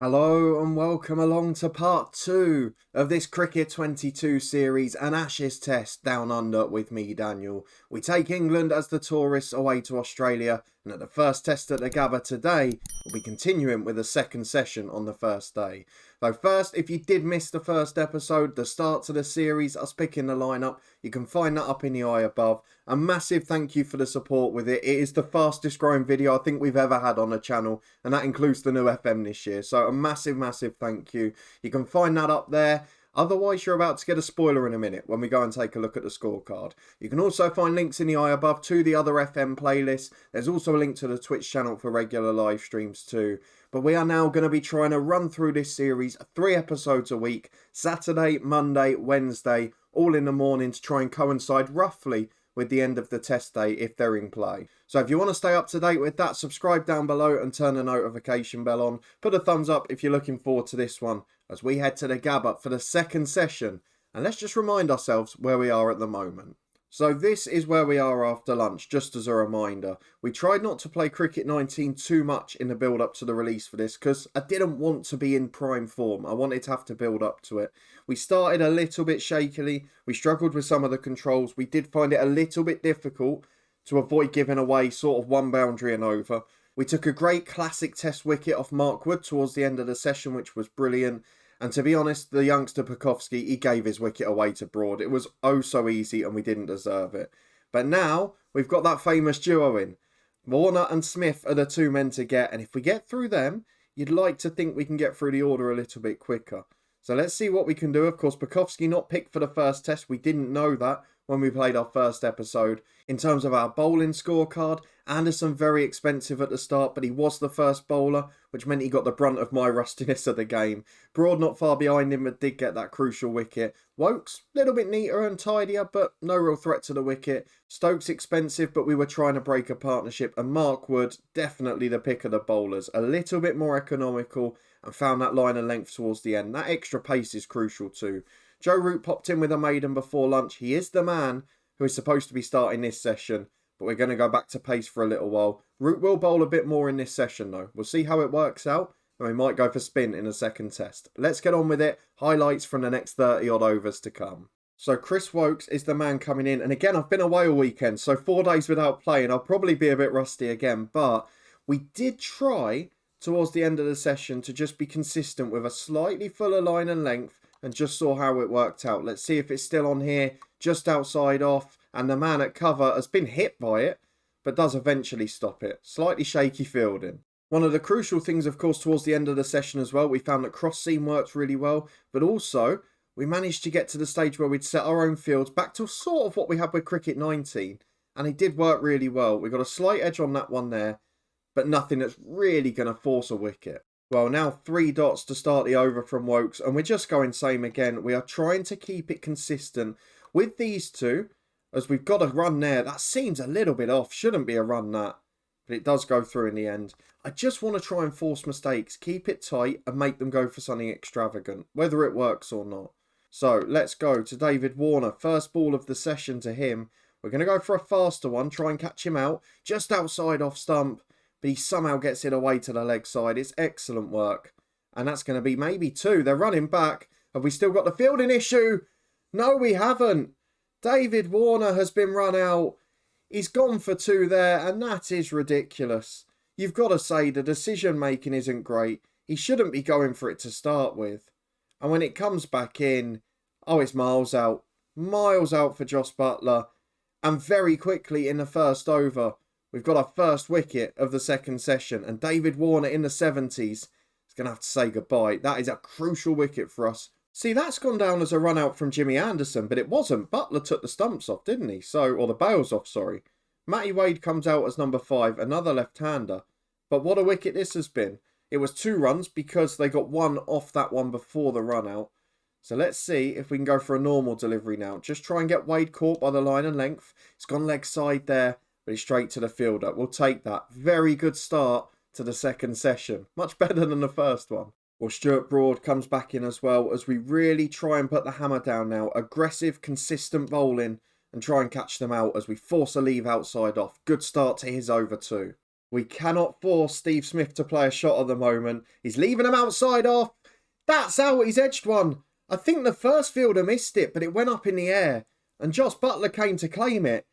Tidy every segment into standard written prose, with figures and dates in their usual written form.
Hello and welcome along to part 2 of this Cricket 22 series, an Ashes test down under with me, Daniel. We take England as the tourists away to Australia, and at the first test at the Gabba today, we'll be continuing with a second session on the first day. Though first, if you did miss the first episode, the start to the series, us picking the lineup, you can find that up in the eye above. A massive thank you for the support with it. It is the fastest growing video I think we've ever had on the channel, and that includes the new FM this year. So a massive thank you. You can find that up there. Otherwise, you're about to get a spoiler in a minute when we go and take a look at the scorecard. You can also find links in the eye above to the other FM playlists. There's also a link to the Twitch channel for regular live streams too. But we are now going to be trying to run through this series 3 episodes a week, Saturday, Monday, Wednesday, all in the morning to try and coincide roughly with the end of the test day if they're in play. So if you want to stay up to date with that, subscribe down below and turn the notification bell on. Put a thumbs up if you're looking forward to this one as we head to the Gabba for the second session. And let's just remind ourselves where we are at the moment. So this is where we are after lunch, just as a reminder. We tried not to play Cricket 19 too much in the build-up to the release for this because I didn't want to be in prime form. I wanted to have to build up to it. We started a little bit shakily. We struggled with some of the controls. We did find it a little bit difficult to avoid giving away sort of one boundary and over. We took a great classic test wicket off Mark Wood towards the end of the session, which was brilliant. And to be honest, the youngster Pukovski, he gave his wicket away to Broad. It was oh so easy and we didn't deserve it. But now we've got that famous duo in. Warner and Smith are the two men to get. And if we get through them, you'd like to think we can get through the order a little bit quicker. So let's see what we can do. Of course, Pukovski not picked for the first test. We didn't know that when we played our first episode. In terms of our bowling scorecard, Anderson very expensive at the start, but he was the first bowler, which meant he got the brunt of my rustiness of the game. Broad not far behind him, but did get that crucial wicket. Wokes, a little bit neater and tidier, but no real threat to the wicket. Stokes expensive, but we were trying to break a partnership. And Mark Wood, definitely the pick of the bowlers. A little bit more economical and found that line of length towards the end. That extra pace is crucial too. Joe Root popped in with a maiden before lunch. He is the man who is supposed to be starting this session, but we're going to go back to pace for a little while. Root will bowl a bit more in this session though. We'll see how it works out, and we might go for spin in a second test. Let's get on with it. Highlights from the next 30 odd overs to come. So Chris Wokes is the man coming in, and again, I've been away all weekend, so 4 days without playing. I'll probably be a bit rusty again, but we did try towards the end of the session to just be consistent with a slightly fuller line and length, and just saw how it worked out. Let's see if it's still on here, just outside off, and the man at cover has been hit by it, but does eventually stop it. Slightly shaky fielding. One of the crucial things, of course, towards the end of the session as well, we found that cross seam works really well, but also we managed to get to the stage where we'd set our own fields back to sort of what we had with Cricket 19, and it did work really well. We got a slight edge on that one there, but nothing that's really going to force a wicket. Well, now 3 dots to start the over from Wokes, and we're just going same again. We are trying to keep it consistent with these two, as we've got a run there. That seems a little bit off. Shouldn't be a run, that. But it does go through in the end. I just want to try and force mistakes, keep it tight, and make them go for something extravagant, whether it works or not. So, let's go to David Warner. First ball of the session to him. We're going to go for a faster one, try and catch him out, just outside off stump. But he somehow gets it away to the leg side. It's excellent work. And that's going to be maybe 2. They're running back. Have we still got the fielding issue? No, we haven't. David Warner has been run out. He's gone for 2 there, and that is ridiculous. You've got to say the decision making isn't great. He shouldn't be going for it to start with. And when it comes back in, oh, it's miles out. Miles out for Joss Buttler. And very quickly in the first over, we've got our first wicket of the second session, and David Warner in the 70s is going to have to say goodbye. That is a crucial wicket for us. See, that's gone down as a run out from Jimmy Anderson, but it wasn't. Buttler took the stumps off, didn't he? Or the bails off, sorry. Matty Wade comes out as number 5, another left-hander. But what a wicket this has been. It was 2 runs because they got 1 off that one before the run out. So let's see if we can go for a normal delivery now. Just try and get Wade caught by the line and length. It's gone leg side there. But he's straight to the fielder. We'll take that. Very good start to the second session. Much better than the first one. Well, Stuart Broad comes back in as well as we really try and put the hammer down now. Aggressive, consistent bowling and try and catch them out as we force a leave outside off. Good start to his over too. We cannot force Steve Smith to play a shot at the moment. He's leaving him outside off. That's out. He's edged one. I think the first fielder missed it, but it went up in the air. And Josh Buttler came to claim it.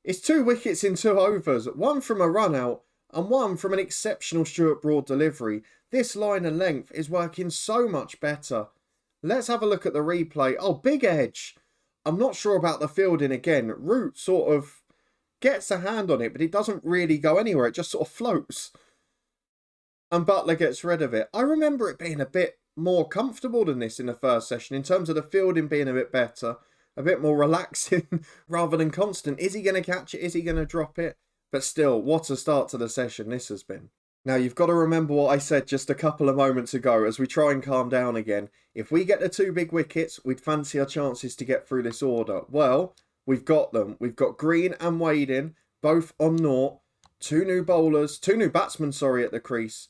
It's 2 wickets in 2 overs. One from a run out and one from an exceptional Stuart Broad delivery. This line and length is working so much better. Let's have a look at the replay. Oh, big edge. I'm not sure about the fielding again. Root sort of gets a hand on it, but it doesn't really go anywhere. It just sort of floats. And Buttler gets rid of it. I remember it being a bit more comfortable than this in the first session in terms of the fielding being a bit better, a bit more relaxing rather than constant. Is he going to catch it? Is he going to drop it? But still, what a start to the session this has been. Now, you've got to remember what I said just a couple of moments ago as we try and calm down again. If we get the 2 big wickets, we'd fancy our chances to get through this order. Well, we've got them. We've got Green and Wade in, both on naught. 2 new batsmen, at the crease.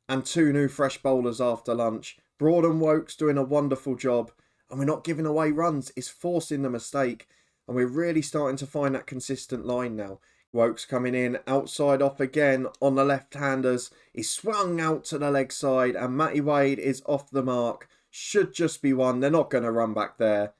And 2 new fresh bowlers after lunch. Broad and Wokes doing a wonderful job. And we're not giving away runs. It's forcing the mistake. And we're really starting to find that consistent line now. Wokes coming in, outside off again on the left-handers. He's swung out to the leg side and Matty Wade is off the mark. Should just be one. They're not going to run back there.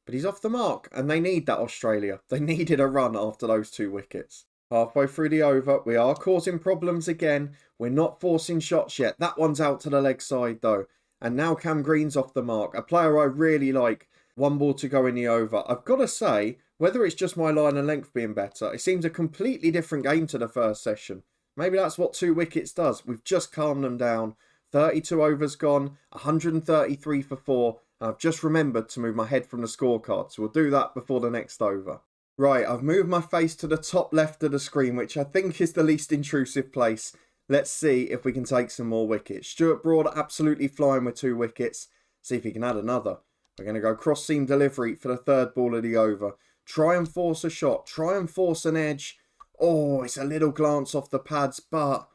But he's off the mark and they need that, Australia. They needed a run after those 2 wickets. Halfway through the over, we are causing problems again. We're not forcing shots yet. That one's out to the leg side though. And now Cam Green's off the mark. A player I really like. 1 ball to go in the over. I've got to say, whether it's just my line and length being better, it seems a completely different game to the first session. Maybe that's what 2 wickets does. We've just calmed them down. 32 overs gone, 133 for 4. And I've just remembered to move my head from the scorecard. So we'll do that before the next over. Right, I've moved my face to the top left of the screen, which I think is the least intrusive place. Let's see if we can take some more wickets. Stuart Broad absolutely flying with 2 wickets. See if he can add another. We're going to go cross-seam delivery for the 3rd ball of the over. Try and force a shot. Try and force an edge. Oh, it's a little glance off the pads, but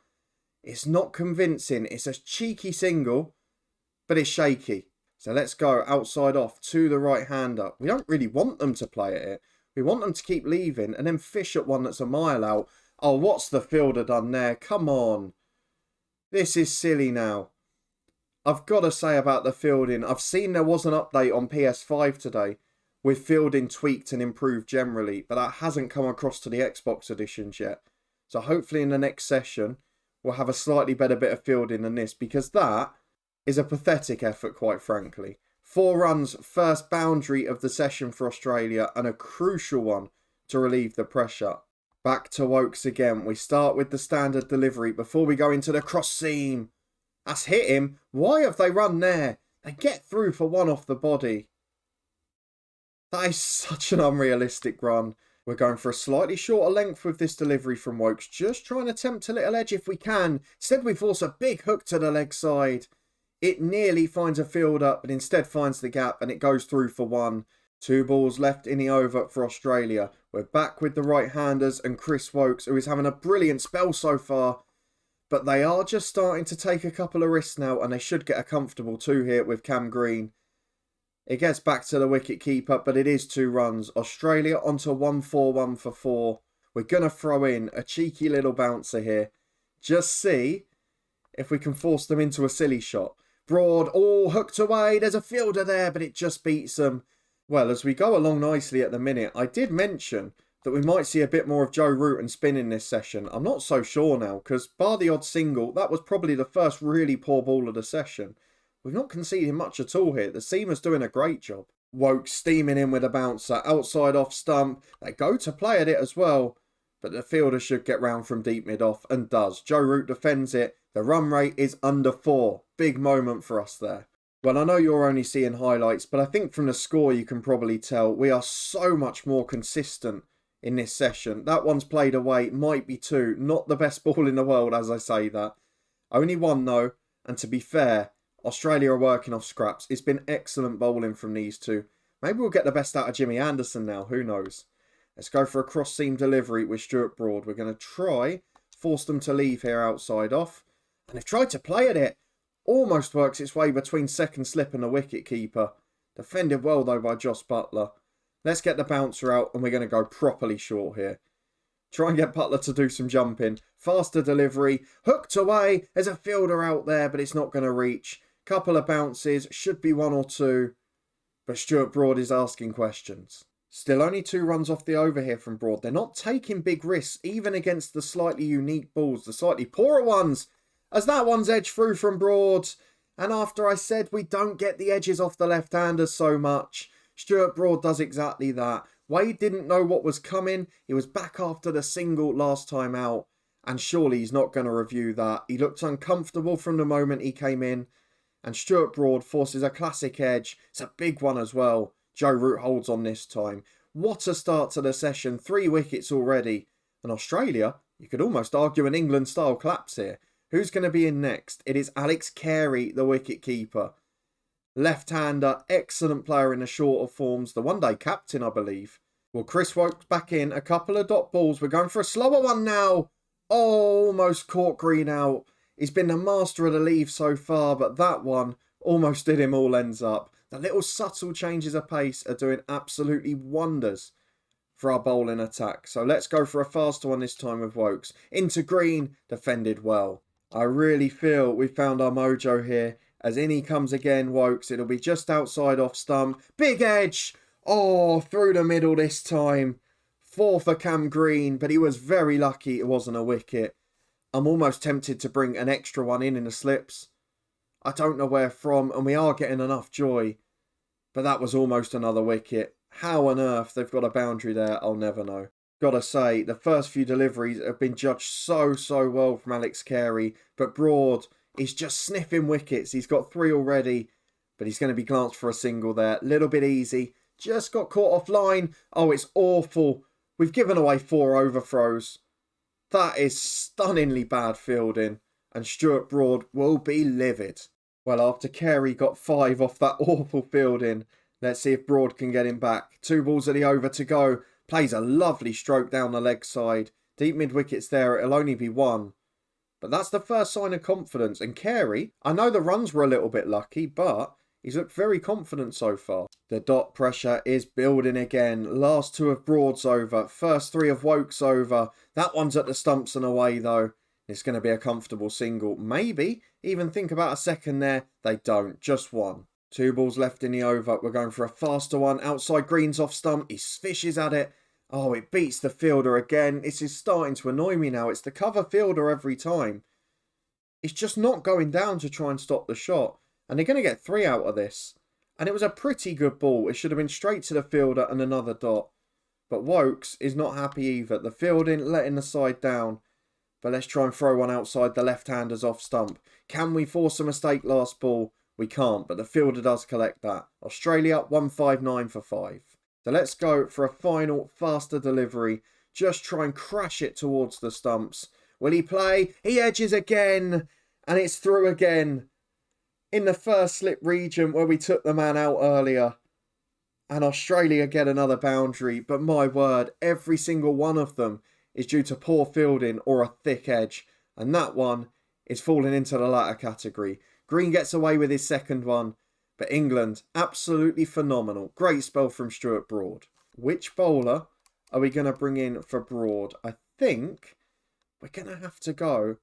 it's not convincing. It's a cheeky single, but it's shaky. So let's go outside off to the right-hander. We don't really want them to play at it. We want them to keep leaving and then fish at one that's a mile out. Oh, what's the fielder done there? Come on. This is silly now. I've got to say about the fielding, I've seen there was an update on PS5 today with fielding tweaked and improved generally, but that hasn't come across to the Xbox editions yet. So hopefully in the next session, we'll have a slightly better bit of fielding than this, because that is a pathetic effort, quite frankly. 4 runs, first boundary of the session for Australia, and a crucial one to relieve the pressure. Back to Wokes again. We start with the standard delivery before we go into the cross seam. That's hit him. Why have they run there? They get through for 1 off the body. That is such an unrealistic run. We're going for a slightly shorter length with this delivery from Wokes. Just trying to tempt a little edge if we can. Instead we force a big hook to the leg side. It nearly finds a fielder, but instead finds the gap and it goes through for 1. 2 balls left in the over for Australia. We're back with the right-handers and Chris Wokes, who is having a brilliant spell so far. But they are just starting to take a couple of risks now, and they should get a comfortable 2 here with Cam Green. It gets back to the wicket keeper, but it is 2 runs. Australia onto 1-4-1 for 4. We're going to throw in a cheeky little bouncer here. Just see if we can force them into a silly shot. Broad, all hooked away. There's a fielder there, but it just beats them. Well, as we go along nicely at the minute, I did mention that we might see a bit more of Joe Root and spin in this session. I'm not so sure now, because bar the odd single, that was probably the first really poor ball of the session. We've not conceded much at all here. The seamer's doing a great job. Woke steaming in with a bouncer, outside off stump. They go to play at it as well, but the fielder should get round from deep mid off, and does. Joe Root defends it. The run rate is under 4. Big moment for us there. Well, I know you're only seeing highlights, but I think from the score you can probably tell we are so much more consistent in this session. That one's played away, might be 2. Not the best ball in the world as I say that. Only 1 though, and to be fair, Australia are working off scraps. It's been excellent bowling from these 2. Maybe we'll get the best out of Jimmy Anderson now, who knows. Let's go for a cross-seam delivery with Stuart Broad. We're going to try, force them to leave here outside off. And they've tried to play at it. Almost works its way between second slip and the wicket keeper. Defended well though by Josh Buttler. Let's get the bouncer out and we're going to go properly short here. Try and get Butler to do some jumping. Faster delivery. Hooked away. There's a fielder out there, but it's not going to reach. Couple of bounces. Should be 1 or 2. But Stuart Broad is asking questions. Still only 2 runs off the over here from Broad. They're not taking big risks, even against the slightly unique balls, the slightly poorer ones. As that one's edged through from Broad. And after I said we don't get the edges off the left-handers so much, Stuart Broad does exactly that. Wade didn't know what was coming. He was back after the single last time out. And surely he's not going to review that. He looked uncomfortable from the moment he came in. And Stuart Broad forces a classic edge. It's a big one as well. Joe Root holds on this time. What a start to the session. 3 wickets already. And Australia, you could almost argue an England-style collapse here. Who's going to be in next? It is Alex Carey, the wicket-keeper. Left-hander, excellent player in the shorter forms. The one-day captain, I believe. Well, Chris Woakes back in. A couple of dot balls. We're going for a slower one now. Oh, almost caught Green out. He's been the master of the leave so far, but that one almost did him all ends up. The little subtle changes of pace are doing absolutely wonders for our bowling attack. So let's go for a faster one this time with Woakes. Into Green, defended well. I really feel we found our mojo here. As in he comes again, Woakes. It'll be just outside off stump. Big edge! Oh, through the middle this time. 4 for Cam Green, but he was very lucky it wasn't a wicket. I'm almost tempted to bring an extra one in the slips. I don't know where from, and we are getting enough joy. But that was almost another wicket. How on earth they've got a boundary there, I'll never know. Gotta say, the first few deliveries have been judged so well from Alex Carey. But Broad is just sniffing wickets. He's got 3 already, but he's going to be glanced for a single there. Little bit easy. Just got caught offline. Oh, it's awful. We've given away 4 overthrows. That is stunningly bad fielding. And Stuart Broad will be livid. Well, after Carey got 5 off that awful fielding, let's see if Broad can get him back. 2 balls at the over to go. Plays a lovely stroke down the leg side. Deep mid-wickets there, it'll only be 1. But that's the first sign of confidence. And Carey, I know the runs were a little bit lucky, but he's looked very confident so far. The dot pressure is building again. Last 2 of Broad's over. First 3 of Woakes over. That one's at the stumps and away though. It's going to be a comfortable single. Maybe even think about a second there. They don't. Just 1. 2 balls left in the over. We're going for a faster one. Outside Green's off stump. He fishes at it. Oh, it beats the fielder again. This is starting to annoy me now. It's the cover fielder every time. It's just not going down to try and stop the shot. And they're going to get 3 out of this. And it was a pretty good ball. It should have been straight to the fielder and another dot. But Woakes is not happy either. The fielding letting the side down. But let's try and throw one outside the left-handers off stump. Can we force a mistake last ball? We can't, but the fielder does collect that. Australia 159 for 5. So let's go for a final, faster delivery. Just try and crash it towards the stumps. Will he play? He edges again. And it's through again. In the first slip region where we took the man out earlier. And Australia get another boundary. But my word, every single one of them is due to poor fielding or a thick edge. And that one is falling into the latter category. Green gets away with his second one. But England, absolutely phenomenal. Great spell from Stuart Broad. Which bowler are we going to bring in for Broad? I think we're going to have to go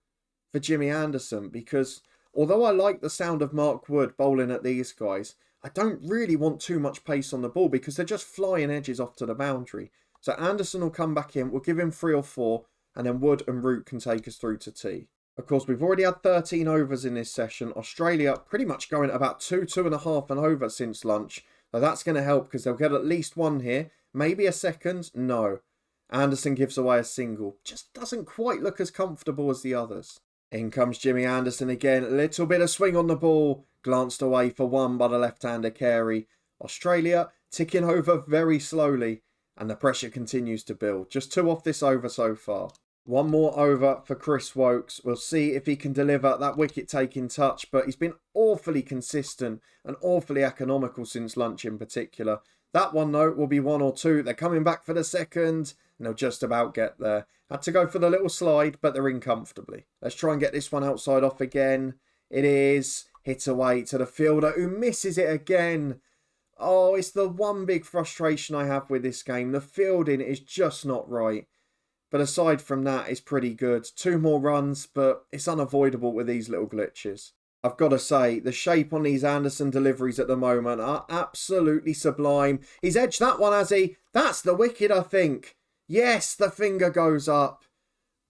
for Jimmy Anderson. Because although I like the sound of Mark Wood bowling at these guys, I don't really want too much pace on the ball because they're just flying edges off to the boundary. So Anderson will come back in. We'll give him 3 or 4. And then Wood and Root can take us through to tea. Of course, we've already had 13 overs in this session. Australia pretty much going about 2.5 and over since lunch. So that's going to help because they'll get at least 1 here. Maybe a second. No. Anderson gives away a single. Just doesn't quite look as comfortable as the others. In comes Jimmy Anderson again. A little bit of swing on the ball. Glanced away for 1 by the left-hander Carey. Australia ticking over very slowly. And the pressure continues to build. Just 2 off this over so far. 1 more over for Chris Woakes. We'll see if he can deliver that wicket-taking touch. But he's been awfully consistent and awfully economical since lunch in particular. That one, though, will be 1 or 2. They're coming back for the second. And they'll just about get there. Had to go for the little slide, but they're in comfortably. Let's try and get this one outside off again. It is. Hit away to the fielder who misses it again. Oh, it's the one big frustration I have with this game. The fielding is just not right. But aside from that, it's pretty good. 2 more runs, but it's unavoidable with these little glitches. I've got to say, the shape on these Anderson deliveries at the moment are absolutely sublime. He's edged that one, has he? That's the wicket, I think. Yes, the finger goes up.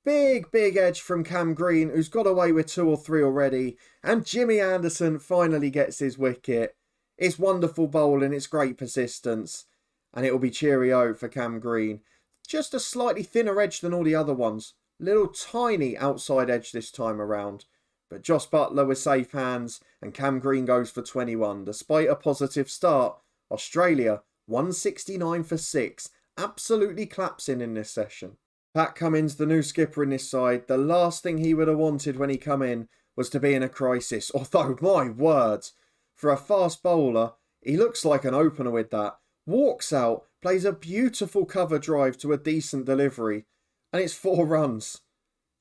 Big, big edge from Cam Green, who's got away with 2 or 3 already. And Jimmy Anderson finally gets his wicket. It's wonderful bowling, it's great persistence. And it'll be cheerio for Cam Green. Just a slightly thinner edge than all the other ones. Little tiny outside edge this time around. But Joss Buttler with safe hands and Cam Green goes for 21. Despite a positive start, Australia 169 for 6. Absolutely collapsing in this session. Pat Cummins, the new skipper in this side, the last thing he would have wanted when he come in was to be in a crisis. Although, my word, for a fast bowler, he looks like an opener with that. Walks out, plays a beautiful cover drive to a decent delivery, and it's 4 runs.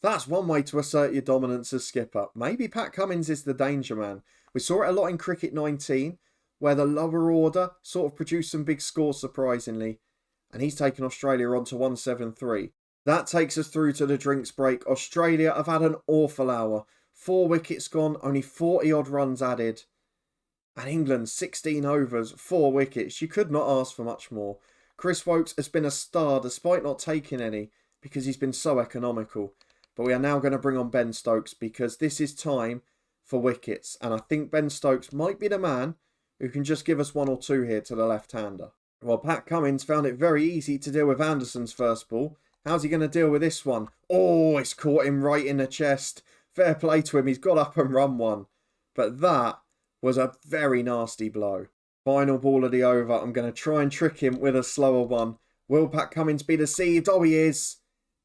That's one way to assert your dominance as skipper. Maybe Pat Cummins is the danger man. We saw it a lot in Cricket 19, where the lower order sort of produced some big scores surprisingly, and he's taken Australia on to 173. That takes us through to the drinks break. Australia have had an awful hour. 4 wickets gone, only 40 odd runs added. And England, 16 overs, 4 wickets. You could not ask for much more. Chris Woakes has been a star despite not taking any because he's been so economical. But we are now going to bring on Ben Stokes because this is time for wickets. And I think Ben Stokes might be the man who can just give us 1 or 2 here to the left-hander. Well, Pat Cummins found it very easy to deal with Anderson's first ball. How's he going to deal with this one? Oh, it's caught him right in the chest. Fair play to him. He's got up and run one. But that was a very nasty blow. Final ball of the over. I'm going to try and trick him with a slower one. Will Pat Cummins be deceived? Oh, he is.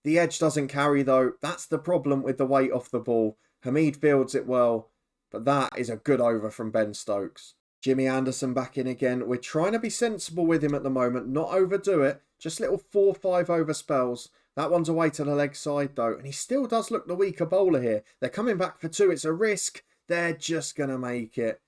The edge doesn't carry though. That's the problem with the weight off the ball. Hamid fields it well. But that is a good over from Ben Stokes. Jimmy Anderson back in again. We're trying to be sensible with him at the moment. Not overdo it. Just little 4-5 over spells. That one's away to the leg side though. And he still does look the weaker bowler here. They're coming back for 2. It's a risk. They're just going to make it.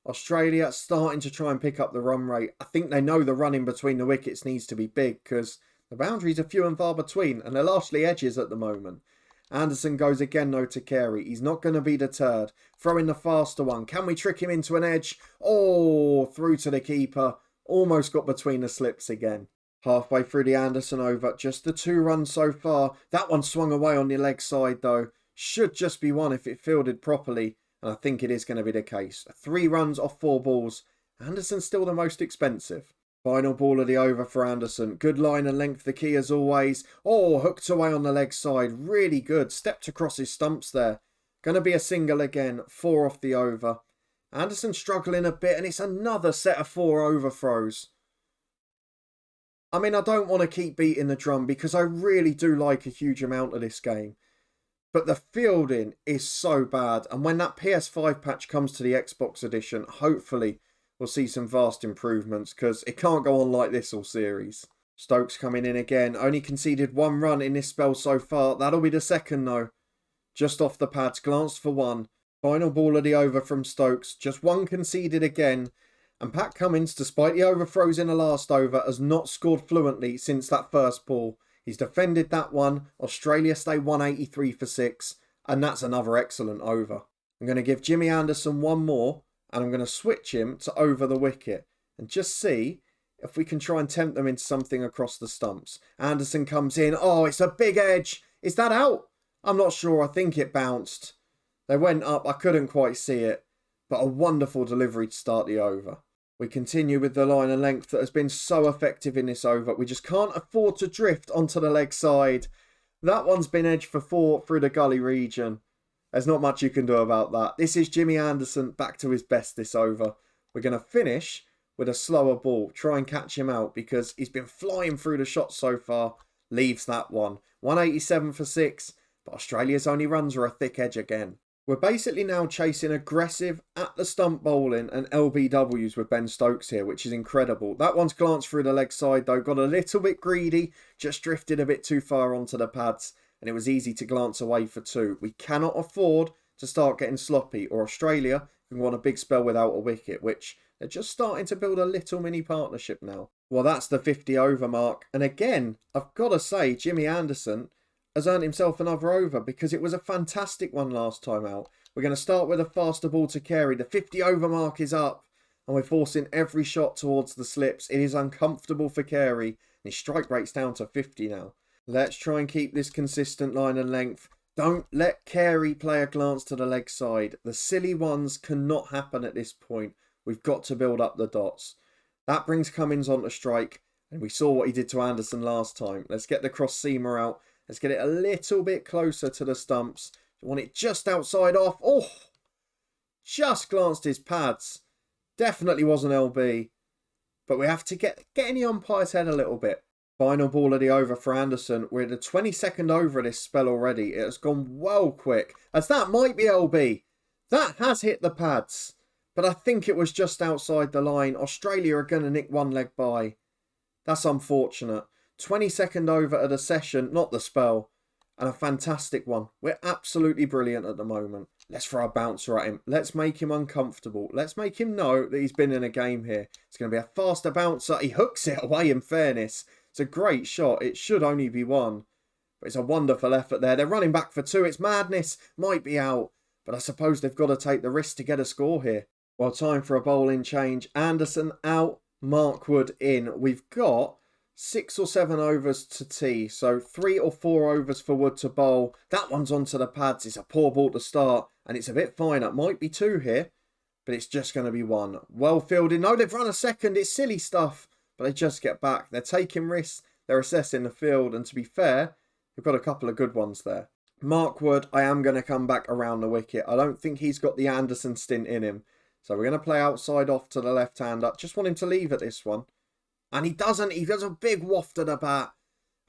Australia starting to try and pick up the run rate. I think they know the run in between the wickets needs to be big because the boundaries are few and far between and they're largely edges at the moment. Anderson goes again though to Carey. He's not going to be deterred. Throwing the faster one. Can we trick him into an edge? Oh, through to the keeper. Almost got between the slips again. Halfway through the Anderson over. Just the 2 runs so far. That one swung away on the leg side though. Should just be 1 if it fielded properly. And I think it is going to be the case. 3 runs off 4 balls. Anderson's still the most expensive. Final ball of the over for Anderson. Good line and length the key as always. Oh, hooked away on the leg side. Really good. Stepped across his stumps there. Going to be a single again. 4 off the over. Anderson struggling a bit and it's another set of 4 overthrows. I mean, I don't want to keep beating the drum because I really do like a huge amount of this game. But the fielding is so bad. And when that PS5 patch comes to the Xbox edition, hopefully we'll see some vast improvements because it can't go on like this all series. Stokes coming in again. Only conceded 1 run in this spell so far. That'll be the second though. Just off the pads. Glanced for 1. Final ball of the over from Stokes. Just 1 conceded again. And Pat Cummins, despite the overthrows in the last over, has not scored fluently since that first ball. He's defended that one. Australia stay 183 for 6. And that's another excellent over. I'm going to give Jimmy Anderson 1 more. And I'm going to switch him to over the wicket. And just see if we can try and tempt them into something across the stumps. Anderson comes in. Oh, it's a big edge. Is that out? I'm not sure. I think it bounced. They went up. I couldn't quite see it. But a wonderful delivery to start the over. We continue with the line and length that has been so effective in this over. We just can't afford to drift onto the leg side. That one's been edged for 4 through the gully region. There's not much you can do about that. This is Jimmy Anderson back to his best this over. We're going to finish with a slower ball. Try and catch him out because he's been flying through the shots so far. Leaves that one. 187 for 6. But Australia's only runs are a thick edge again. We're basically now chasing aggressive at the stump bowling and LBWs with Ben Stokes here, which is incredible. That one's glanced through the leg side though. Got a little bit greedy. Just drifted a bit too far onto the pads. And it was easy to glance away for 2. We cannot afford to start getting sloppy or Australia can go on a big spell without a wicket, which they're just starting to build a little mini partnership now. Well, that's the 50 over mark. And again, I've got to say, Jimmy Anderson has earned himself another over because it was a fantastic one last time out. We're going to start with a faster ball to Carey. The 50 over mark is up and we're forcing every shot towards the slips. It is uncomfortable for Carey and his strike rate's down to 50 now. Let's try and keep this consistent line and length. Don't let Carey play a glance to the leg side. The silly ones cannot happen at this point. We've got to build up the dots. That brings Cummins on to strike. And we saw what he did to Anderson last time. Let's get the cross seamer out. Let's get it a little bit closer to the stumps. You want it just outside off. Oh, just glanced his pads. Definitely wasn't LB. But we have to get in the umpire's head a little bit. Final ball of the over for Anderson. We're at the 22nd over of this spell already. It has gone well quick. As that might be LB. That has hit the pads. But I think it was just outside the line. Australia are going to nick one leg by. That's unfortunate. 22nd over of the session, not the spell. And a fantastic one. We're absolutely brilliant at the moment. Let's throw a bouncer at him. Let's make him uncomfortable. Let's make him know that he's been in a game here. It's going to be a faster bouncer. He hooks it away in fairness. It's a great shot. It should only be one. But it's a wonderful effort there. They're running back for two. It's madness. Might be out. But I suppose they've got to take the risk to get a score here. Well, time for a bowling change. Anderson out. Markwood in. We've got 6 or 7 overs to tee. So 3 or 4 overs for Wood to bowl. That one's onto the pads. It's a poor ball to start. And it's a bit finer. It might be 2 here. But it's just going to be 1. Well fielded. No, they've run a second. It's silly stuff. But they just get back. They're taking risks. They're assessing the field. And to be fair, we've got a couple of good ones there. Markwood, I am going to come back around the wicket. I don't think he's got the Anderson stint in him. So we're going to play outside off to the left-hander. Just want him to leave at this one. And he doesn't. He does a big waft of the bat.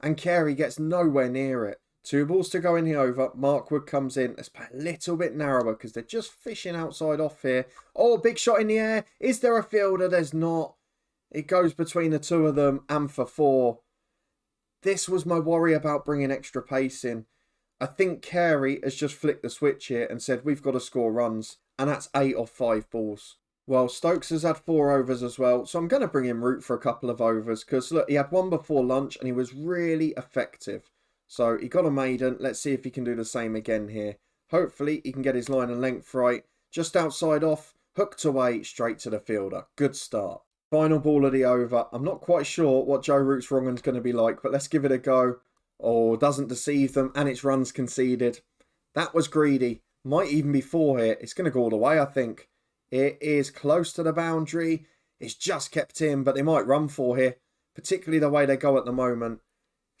And Carey gets nowhere near it. 2 balls to go in the over. Markwood comes in. Let's play a little bit narrower because they're just fishing outside off here. Oh, big shot in the air. Is there a fielder? There's not. It goes between the 2 of them and for 4. This was my worry about bringing extra pace in. I think Carey has just flicked the switch here and said we've got to score runs. And that's 8 off 5 balls. Well, Stokes has had 4 overs as well. So I'm going to bring him Root for a couple of overs. Because look, he had 1 before lunch and he was really effective. So he got a maiden. Let's see if he can do the same again here. Hopefully he can get his line and length right. Just outside off. Hooked away straight to the fielder. Good start. Final ball of the over. I'm not quite sure what Joe Root's wrong one's going to be like. But let's give it a go. Oh, doesn't deceive them. And it's runs conceded. That was greedy. Might even be 4 here. It's going to go all the way, I think. It is close to the boundary. It's just kept in, but they might run 4 here. Particularly the way they go at the moment.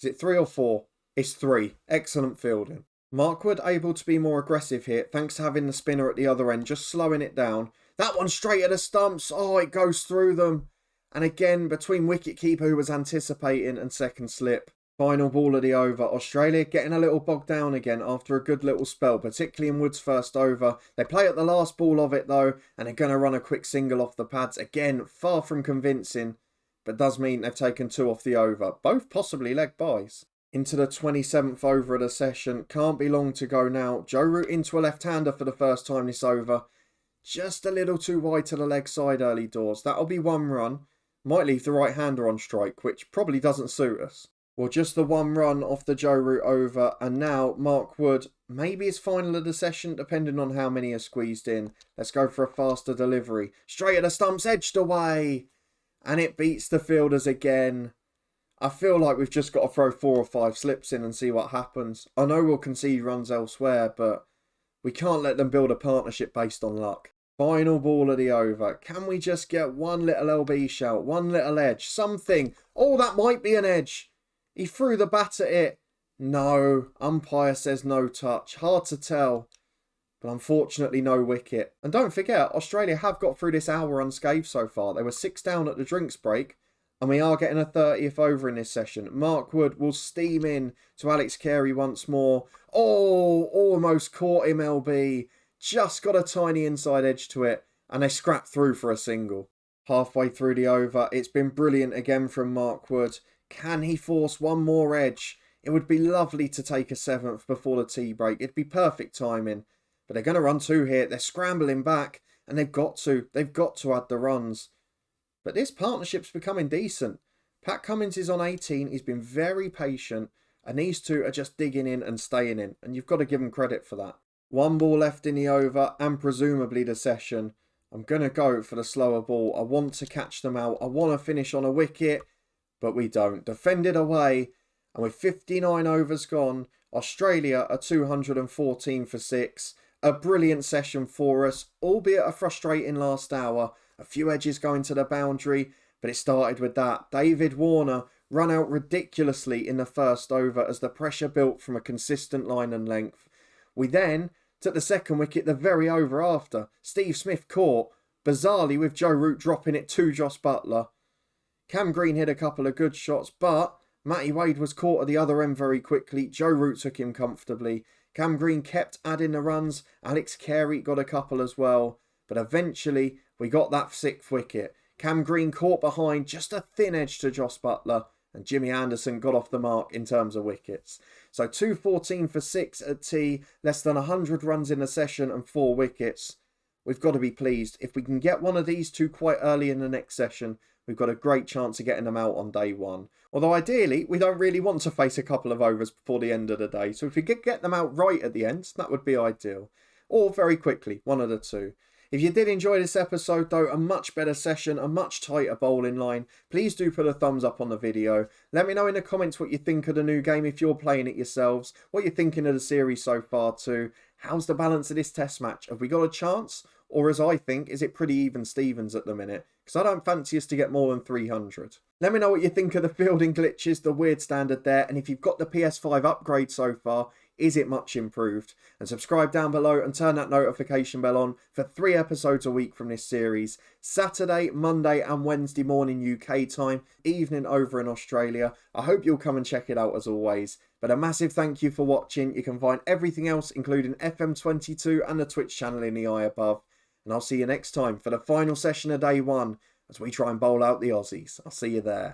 Is it 3 or 4? It's 3. Excellent fielding. Markwood able to be more aggressive here, thanks to having the spinner at the other end, just slowing it down. That one straight at the stumps. Oh, it goes through them. And again, between wicketkeeper who was anticipating and second slip. Final ball of the over. Australia getting a little bogged down again after a good little spell, particularly in Wood's first over. They play at the last ball of it though, and they're going to run a quick single off the pads. Again, far from convincing, but does mean they've taken 2 off the over. Both possibly leg buys. Into the 27th over of the session. Can't be long to go now. Joe Root into a left-hander for the first time this over. Just a little too wide to the leg side early doors. That'll be 1 run. Might leave the right-hander on strike, which probably doesn't suit us. Well, just the 1 run off the Joe Root over. And now Markwood, maybe his final of the session, depending on how many are squeezed in. Let's go for a faster delivery. Straight at the stumps, edged away. And it beats the fielders again. I feel like we've just got to throw 4 or 5 slips in and see what happens. I know we'll concede runs elsewhere, but we can't let them build a partnership based on luck. Final ball of the over. Can we just get 1 little LB shout, 1 little edge, something? Oh, that might be an edge. He threw the bat at it. No. Umpire says no touch. Hard to tell. But unfortunately no wicket. And don't forget, Australia have got through this hour unscathed so far. They were 6 down at the drinks break. And we are getting a 30th over in this session. Markwood will steam in to Alex Carey once more. Oh, almost caught him, LB. Just got a tiny inside edge to it. And they scrap through for a single. Halfway through the over. It's been brilliant again from Markwood. Can he force 1 more edge? It would be lovely to take a 7th before the tea break. It'd be perfect timing. But they're going to run 2 here. They're scrambling back. and they've got to add the runs. But this partnership's becoming decent. Pat Cummins is on 18, he's been very patient, and these two are just digging in and staying in, and you've got to give them credit for that. One ball left in the over, and presumably the session. I'm going to go for the slower ball. I want to catch them out. I want to finish on a wicket, but we don't. Defended away, and with 59 overs gone, Australia are 214 for 6. A brilliant session for us, albeit a frustrating last hour. A few edges going to the boundary, but it started with that. David Warner run out ridiculously in the first over as the pressure built from a consistent line and length. We then took the second wicket the very over after. Steve Smith caught, bizarrely with Joe Root dropping it to Jos Buttler. Cam Green hit a couple of good shots, but Matty Wade was caught at the other end very quickly. Joe Root took him comfortably. Cam Green kept adding the runs. Alex Carey got a couple as well. But eventually, we got that 6th wicket. Cam Green caught behind, just a thin edge to Jos Buttler. And Jimmy Anderson got off the mark in terms of wickets. So 214 for 6 at tea, less than 100 runs in a session and 4 wickets. We've got to be pleased. If we can get one of these two quite early in the next session, we've got a great chance of getting them out on day one. Although ideally, we don't really want to face a couple of overs before the end of the day. So if we could get them out right at the end, that would be ideal. Or very quickly, one of the two. If you did enjoy this episode though, a much better session, a much tighter bowling line, please do put a thumbs up on the video. Let me know in the comments what you think of the new game if you're playing it yourselves, what you're thinking of the series so far too. How's the balance of this test match? Have we got a chance? Or as I think, is it pretty even Stevens at the minute? Because I don't fancy us to get more than 300. Let me know what you think of the fielding glitches, the weird standard there, and if you've got the PS5 upgrade so far, is it much improved? And subscribe down below and turn that notification bell on for 3 episodes a week from this series. Saturday, Monday and Wednesday morning UK time, evening over in Australia. I hope you'll come and check it out as always. But a massive thank you for watching. You can find everything else including FM22 and the Twitch channel in the eye above. And I'll see you next time for the final session of day 1 as we try and bowl out the Aussies. I'll see you there.